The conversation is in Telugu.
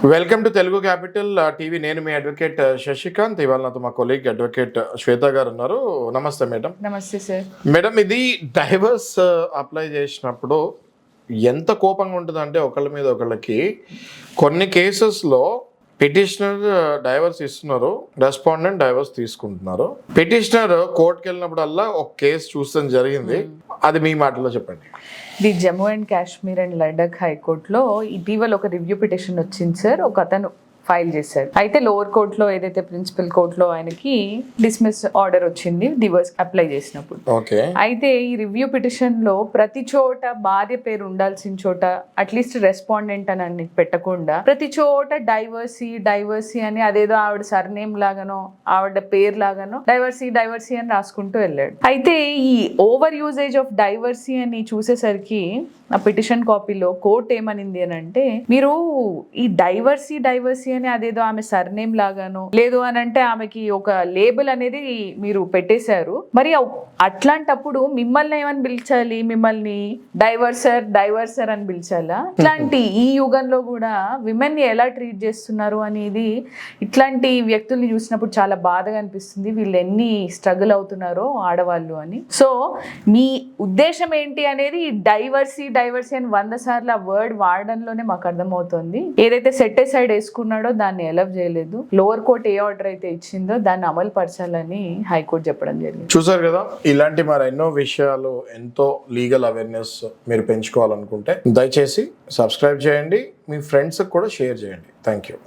Welcome to Telugu capital TV. నేను మీ అడ్వకేట్ శశికాంత్. ఇవాళ నాతో మా కొలీగ్ అడ్వకేట్ శ్వేత గారు ఉన్నారు. నమస్తే మేడం. నమస్తే సార్. మేడం, ఇది డైవర్స్ అప్లై చేసినప్పుడు ఎంత కోపంగా ఉంటుంది అంటే ఒకళ్ళ మీద ఒకళ్ళకి. కొన్ని కేసెస్లో పిటిషనర్ డైవర్స్ ఇస్తున్నారు, రెస్పాండెంట్ డైవర్స్ తీసుకుంటున్నారు. పిటిషనర్ కోర్టుకి వెళ్ళినప్పుడల్లా ఒక కేసు చూస్తాం జరిగింది. అది మీ మాటలో చెప్పండి. The Jammu and Kashmir and Ladakh హైకోర్టులో ఇటీవల ఒక రివ్యూ పిటిషన్ వచ్చింది సార్. ఒక అతను ఫైల్ చేశాడు. అయితే లోవర్ కోర్టులో ఏదైతే ప్రిన్సిపల్ కోర్టులో ఆయనకి డిస్మిస్ ఆర్డర్ వచ్చింది డివోర్స్ అప్లై చేసినప్పుడు. అయితే ఈ రివ్యూ పిటిషన్ లో ప్రతి చోట భార్య పేరు ఉండాల్సిన చోట అట్లీస్ట్ రెస్పాండెంట్ అని పెట్టకుండా ప్రతి చోట డైవర్సీ అని అదేదో ఆవిడ సర్నేమ్ లాగానో ఆవిడ పేరు లాగానో డైవర్సీ అని రాసుకుంటూ వెళ్ళాడు. అయితే ఈ ఓవర్ యూజేజ్ ఆఫ్ డైవర్సీ అని చూసేసరికి ఆ పిటిషన్ కాపీలో కోర్ట్ ఏమనింది అని అంటే, మీరు ఈ డైవర్సీ అని అదేదో ఆమె సర్నేమ్ లాగానో లేదు అని అంటే ఆమెకి ఒక లేబుల్ అనేది మీరు పెట్టేశారు. మరి అట్లాంటప్పుడు మిమ్మల్ని ఏమని పిలిచాలి? మిమ్మల్ని డైవర్సర్ అని పిలిచాలా? ఇట్లాంటి ఈ యుగంలో కూడా విమెన్ ని ఎలా ట్రీట్ చేస్తున్నారు అనేది ఇట్లాంటి వ్యక్తుల్ని చూసినప్పుడు చాలా బాధగా అనిపిస్తుంది. వీళ్ళు ఎన్ని స్ట్రగుల్ అవుతున్నారో ఆడవాళ్ళు అని. సో మీ ఉద్దేశం ఏంటి అనేది డైవర్సీ అని 100 సార్లు ఆ వర్డ్ వాడడంలోనే మాకు అర్థమవుతుంది. ఏదైతే సెట్ సైడ్ వేసుకున్నాడో దాన్ని ఎలవ్ చేయలేదు. లోవర్ కోర్ట్ ఏ ఆర్డర్ అయితే ఇచ్చిందో దాన్ని అమలు పరచాలని హైకోర్టు చెప్పడం జరిగింది. చూసారు కదా, ఇలాంటి మరి ఎన్నో విషయాలు, ఎంతో లీగల్ అవేర్నెస్ మీరు పెంచుకోవాలనుకుంటే దయచేసి సబ్స్క్రైబ్ చేయండి, మీ ఫ్రెండ్స్కి కూడా షేర్ చేయండి. Thank you.